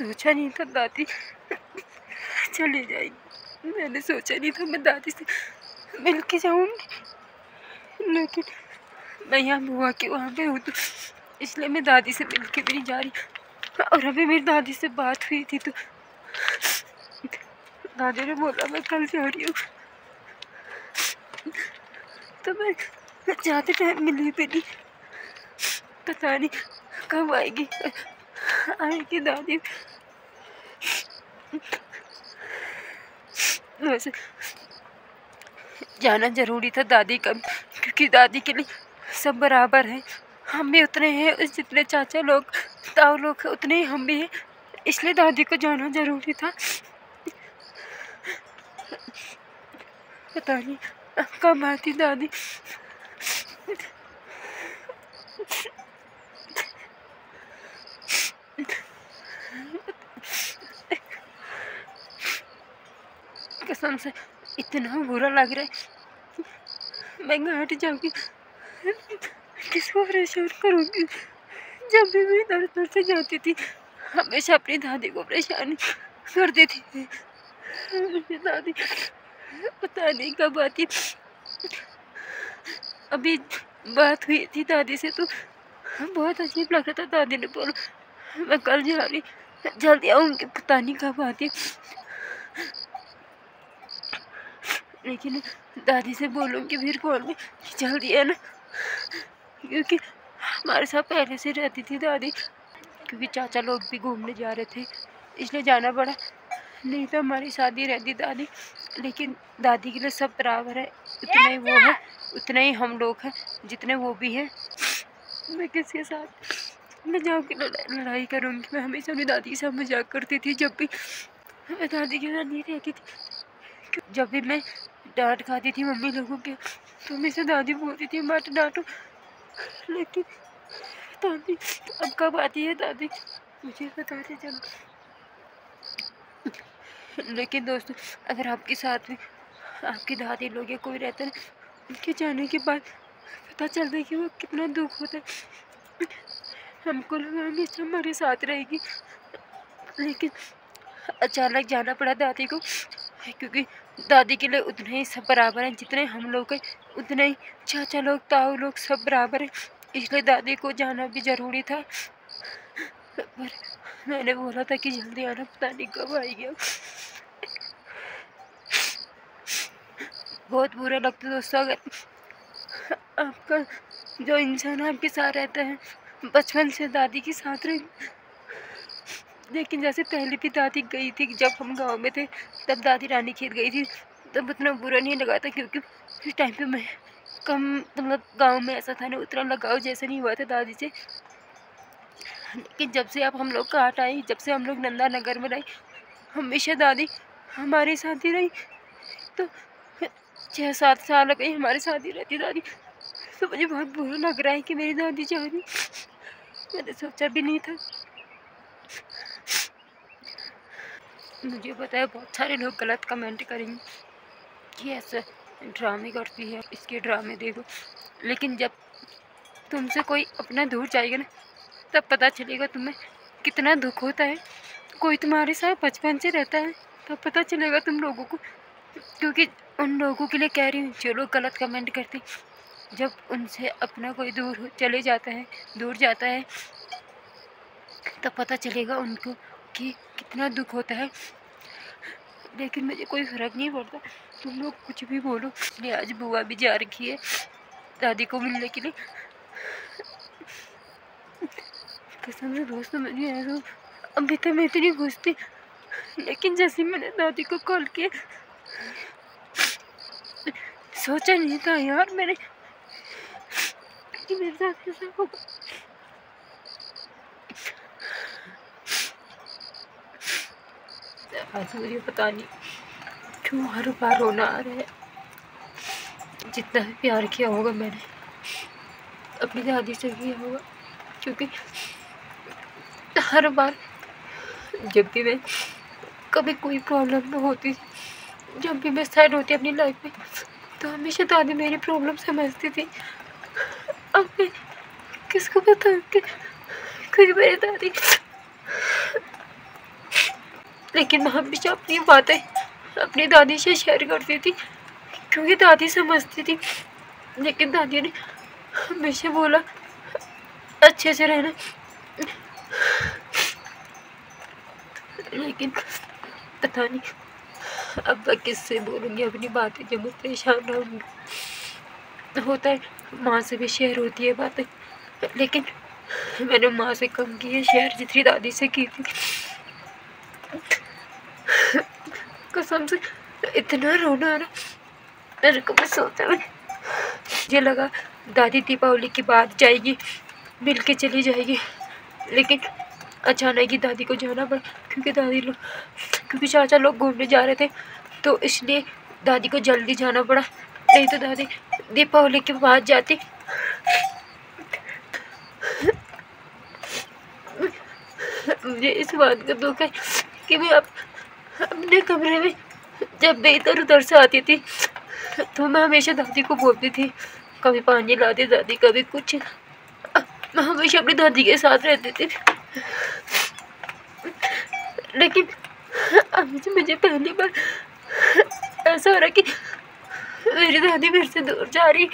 सोचा नहीं था दादी चली जाएगी। मैंने सोचा नहीं था मैं दादी से मिल के जाऊँगी, लेकिन मैं यहाँ बुआ के वहाँ पे हूँ तो इसलिए मैं दादी से मिल के भी नहीं जा रही। और अभी मेरी दादी से बात हुई थी तो दादी ने बोला मैं कल जा रही हूँ, तो मैं जाते टाइम मिली भी नहीं। पता नहीं कब आएगी दादी। वैसे जाना जरूरी था दादी का, क्योंकि दादी के लिए सब बराबर है। हम भी उतने हैं, जितने चाचा लोग ताऊ लोग हैं उतने ही हम भी हैं, इसलिए दादी को जाना जरूरी था। पता नहीं कब आती दादी। कसम से इतना बुरा लग रहा है, मैं घाट जाऊंगी किसको परेशान करूंगी। जब भी मैं इधर उधर से जाती थी हमेशा अपनी दादी को परेशान करती थी। दादी पता नहीं कब आती। अभी बात हुई थी दादी से तो बहुत अजीब लग रहा था। दादी ने बोला मैं कल जा रही, जल्दी आऊँगी, पता नहीं कब आती। लेकिन दादी से बोलूँगी फिर फोन में जल्दी है ना, क्योंकि हमारे साथ पहले से रहती थी दादी, क्योंकि चाचा लोग भी घूमने जा रहे थे इसलिए जाना पड़ा। नहीं तो हमारी शादी रहती दादी। लेकिन दादी के लिए सब बराबर है, उतना ही वो है उतना ही हम लोग हैं, जितने वो भी हैं। मैं किसके साथ मैं जाऊँगी लड़ाई करूँगी। मैं हमेशा अपनी दादी के साथ मजाक करती थी जब भी मैं दादी के साथ नहीं रहती थी। जब भी मैं डांट खाती थी मम्मी लोगों के तो हमेशा दादी बोलती थी मत डांटो। लेकिन दादी अब कब आती है दादी मुझे बताते चलो। लेकिन दोस्तों अगर आपके साथ में आपकी दादी लोग या कोई रहता है, उनके जाने के बाद पता चलता है कि वो कितना दुख होता है। हमको लगा हमेशा हमारे साथ रहेगी, लेकिन अचानक जाना पड़ा दादी को, क्योंकि दादी के लिए उतने ही सब बराबर हैं, जितने हम लोग हैं उतने ही चाचा लोग ताऊ लोग सब बराबर हैं। इसलिए दादी को जाना भी ज़रूरी था। पर मैंने बोला था कि जल्दी आना, पता नहीं कब आएगी। बहुत बुरा लगता है दोस्तों अगर आपका जो इंसान आपके साथ रहता है बचपन से दादी के साथ रहे। लेकिन जैसे पहले भी दादी गई थी, जब हम गांव में थे तब दादी रानी खेत गई थी, तब उतना बुरा नहीं लगा था, क्योंकि उस टाइम पे मैं कम मतलब गांव में ऐसा था ना, उतना लगाव जैसा नहीं हुआ था दादी से। लेकिन जब से अब हम लोग काट आए, जब से हम लोग नंदा नगर में रहे, हमेशा दादी हमारे साथ ही रही। तो 6-7 साल गई हमारे साथ ही रहती दादी। तो मुझे बहुत बुरा लग रहा है कि मेरी दादी जा रही। मैंने सोचा भी नहीं था। मुझे पता है बहुत सारे लोग गलत कमेंट करेंगे कि ऐसा ड्रामे करती है, इसके ड्रामे देखो। लेकिन जब तुमसे कोई अपना दूर जाएगा ना तब पता चलेगा तुम्हें कितना दुख होता है। कोई तुम्हारे साथ बचपन से रहता है तब पता चलेगा तुम लोगों को। क्योंकि उन लोगों के लिए कह रही हूँ जो लोग गलत कमेंट करते, जब उनसे अपना कोई दूर जाता है तब पता चलेगा उनको कि कितना दुख होता है। लेकिन मुझे कोई फ़र्क नहीं पड़ता, तुम लोग कुछ भी बोलो। इसलिए आज बुआ भी जा रखी है दादी को मिलने के लिए। कसम से दोस्तों मुझे ऐसा अभी तक मैं इतनी खुश थी, लेकिन जैसे मैंने दादी को कॉल किया सोचा नहीं था यार मैंने कि मेरे साथ ऐसा होगा। आज मुझे पता नहीं क्यों हर बार रोना आ रहा है। जितना भी प्यार किया होगा मैंने अपनी दादी से किया होगा, क्योंकि हर बार जब भी मैं कभी कोई प्रॉब्लम में होती, जब भी मैं सैड होती अपनी लाइफ में, तो हमेशा दादी मेरी प्रॉब्लम समझती थी। अब मैं किसको बताऊँ कि खुद मेरी दादी लेकिन मैं हमेशा अपनी बातें अपनी दादी से शेयर करती थी क्योंकि दादी समझती थी। लेकिन दादी ने हमेशा बोला अच्छे से रहना, लेकिन पता नहीं अब मैं किससे बोलूँगी अपनी बातें जब मैं परेशान रहूँगी। होता है माँ से भी शेयर होती है बातें, लेकिन मैंने माँ से कम की है शेयर जितनी दादी से की थी। कसम से इतना रोना आ रहा मेरे को, मैं सोचा मुझे लगा दादी दीपावली के बाद जाएगी, मिल के चली जाएगी, लेकिन अचानक ही दादी को जाना पड़ा क्योंकि चाचा लोग घूमने जा रहे थे, तो इसलिए दादी को जल्दी जाना पड़ा। नहीं तो दादी दीपावली के बाद जाती। मुझे इस बात का दुख है कि मैं अपने कमरे में जब मैं इधर उधर से आती थी तो मैं हमेशा दादी को बोलती थी, कभी पानी ला दे दादी, कभी कुछ। मैं हमेशा अपनी दादी के साथ रहती थी, लेकिन अब मुझे पहली बार ऐसा हो रहा कि मेरी दादी मेरे से दूर जा रही।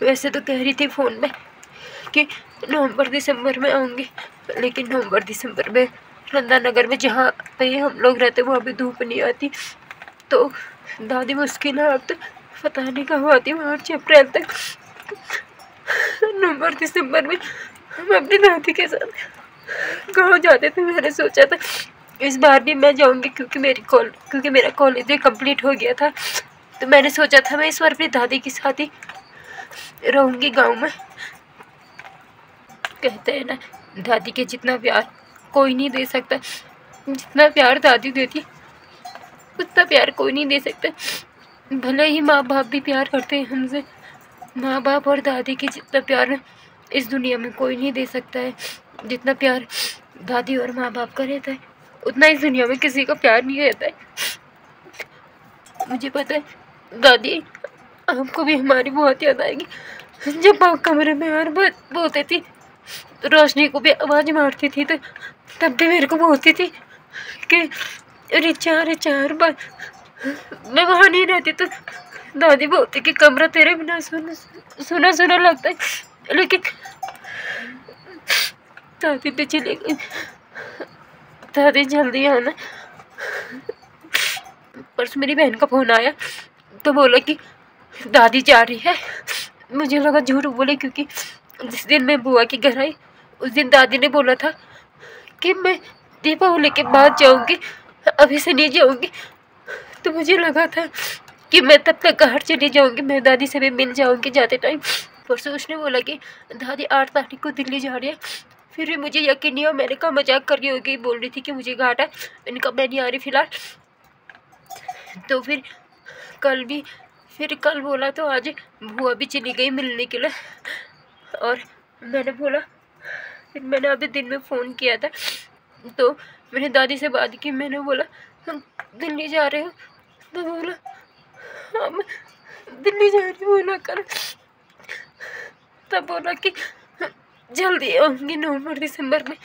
वैसे तो कह रही थी फ़ोन में कि नवंबर दिसंबर में आऊँगी, लेकिन नवंबर दिसंबर में नंदा नगर में जहाँ पे हम लोग रहते वहाँ पे धूप नहीं आती, तो दादी मुश्किल है। अब तो पता नहीं कब आती, मार्च अप्रैल तक। नवंबर दिसंबर में हम अपनी दादी के साथ गाँव जाते थे। मैंने सोचा था इस बार भी मैं जाऊँगी क्योंकि मेरा कॉलेज भी कंप्लीट हो गया था, तो मैंने सोचा था मैं इस बार अपनी दादी के साथ ही रहूँगी गाँव में। कहते हैं ना, दादी के जितना प्यार कोई नहीं दे सकता, जितना प्यार दादी देती उतना प्यार कोई नहीं दे सकता। भले ही माँ बाप भी प्यार करते हैं हमसे, माँ बाप और दादी के जितना प्यार इस दुनिया में कोई नहीं दे सकता है। जितना प्यार दादी और माँ बाप का रहता है उतना इस दुनिया में किसी का प्यार नहीं रहता है। मुझे पता है दादी आपको भी हमारी बहुत याद आएगी। जब आप कमरे में और बोलती थी, रोशनी को भी आवाज़ मारती थी, तो तब भी मेरे को बोलती थी कि रिचा रिचा। बार मैं वहाँ नहीं रहती तो दादी बोलती कि कमरा तेरे बिना सुना सुना लगता है, लेकिन दादी तो चली गई। दादी जल्दी आना। परसों मेरी बहन का फ़ोन आया तो बोला कि दादी जा रही है। मुझे लगा झूठ बोले, क्योंकि जिस दिन मैं बुआ के घर आई उस दिन दादी ने बोला था कि मैं दीपावली के बाद जाऊंगी, अभी से नहीं जाऊंगी। तो मुझे लगा था कि मैं तब तक घर चली जाऊंगी, मैं दादी से भी मिल जाऊंगी जाते टाइम। परसों उसने बोला कि दादी 8 तारीख को दिल्ली जा रही है। फिर भी मुझे यकीन नहीं हुआ। मैंने कहा मजाक करके होगी, बोल रही थी कि मुझे घाट है, मैंने कहा मैं नहीं आ रही फ़िलहाल। तो फिर कल बोला तो आज बुआ भी चली गई मिलने के लिए। और मैंने बोला, फिर मैंने अभी दिन में फ़ोन किया था तो मैंने दादी से बात की। मैंने बोला हम दिल्ली जा रहे हो, तो बोला हाँ मैं दिल्ली जा रही हूँ ना कर। तब बोला कि जल्दी आऊँगी नवंबर दिसंबर में।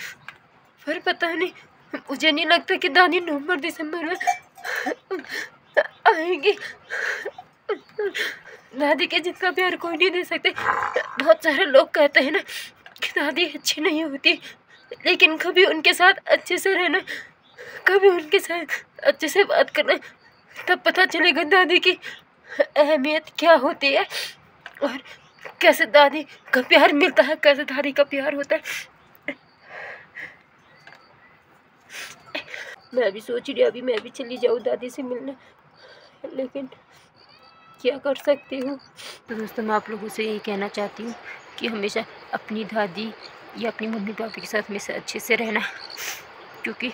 फिर पता नहीं, मुझे नहीं लगता कि दादी नवंबर दिसंबर में आएगी। दादी के जितना प्यार कोई नहीं दे सकते। बहुत सारे लोग कहते हैं ना कि दादी अच्छी नहीं होती, लेकिन कभी उनके साथ अच्छे से रहना, कभी उनके साथ अच्छे से बात करना, तब पता चलेगा दादी की अहमियत क्या होती है और कैसे दादी का प्यार मिलता है, कैसे दादी का प्यार होता है। मैं भी सोच रही अभी मैं भी चली जाऊँ दादी से मिलने, लेकिन क्या कर सकती हूँ। तो दोस्तों मैं आप लोगों से यही कहना चाहती हूँ कि हमेशा अपनी दादी या अपनी मम्मी पापा के साथ हमेशा अच्छे से रहना, क्योंकि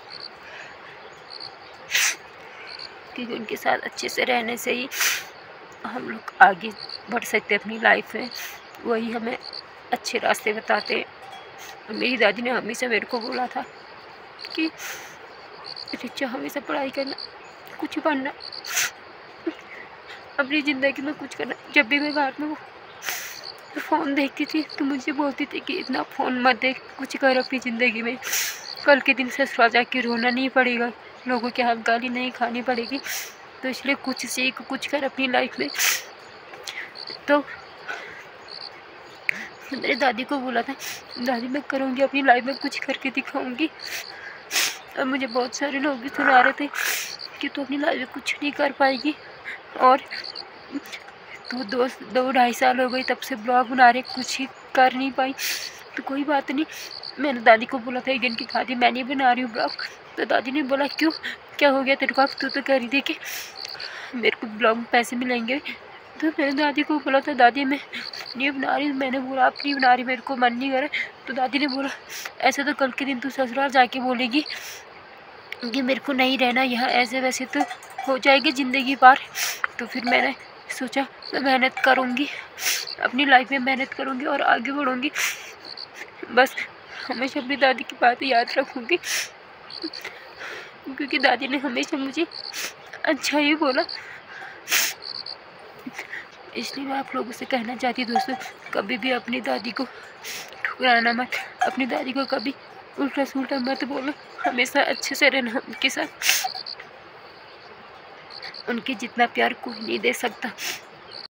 उनके साथ अच्छे से रहने से ही हम लोग आगे बढ़ सकते हैं अपनी लाइफ में। वही हमें अच्छे रास्ते बताते हैं। मेरी दादी ने हमेशा मेरे को बोला था कि रिचा हमेशा पढ़ाई करना, कुछ बनना, अपनी ज़िंदगी में कुछ करना। जब भी मैं बाहर में फ़ोन देखती थी तो मुझे बोलती थी कि इतना फ़ोन मत देख, कुछ कर अपनी ज़िंदगी में, कल के दिन ससुराल जाके रोना नहीं पड़ेगा, लोगों के हाथ गाली नहीं खानी पड़ेगी, तो इसलिए कुछ सीख, कुछ कर अपनी लाइफ में। तो मेरे दादी को बोला था, दादी मैं करूँगी, अपनी लाइफ में कुछ करके दिखाऊँगी। अब मुझे बहुत सारे लोग भी सुना रहे थे कि तू अपनी लाइफ में कुछ नहीं कर पाएगी, और तो 2-2.5 साल हो गए तब से ब्लॉग बना रहे, कुछ ही कर नहीं पाई। तो कोई बात नहीं, मैंने दादी को बोला था एक दिन की, दादी मैं नहीं बना रही हूँ ब्लॉग। तो दादी ने बोला क्यों, क्या हो गया तेरे को, अब तू तो कर ही दे के मेरे को ब्लॉग में पैसे मिलेंगे। तो मैंने दादी को बोला था दादी मैं नहीं बना रही, मैंने बोला आप नहीं बना रही, मेरे को मन नहीं कर रहा। तो दादी ने बोला ऐसे तो कल के दिन तू ससुराल जाके बोलेगी कि मेरे को नहीं रहना यहाँ, ऐसे वैसे तो हो जाएगी ज़िंदगी पार। तो फिर मैंने सोचा मैं मेहनत करूँगी, अपनी लाइफ में मेहनत करूँगी और आगे बढ़ूँगी। बस हमेशा अपनी दादी की बात याद रखूँगी, क्योंकि दादी ने हमेशा मुझे अच्छा ही बोला। इसलिए मैं आप लोगों से कहना चाहती हूँ दोस्तों, कभी भी अपनी दादी को ठुकराना मत, अपनी दादी को कभी उल्टा सुल्टा मत बोलो, हमेशा अच्छे से रहना उनके साथ। उनके जितना प्यार कोई नहीं दे सकता।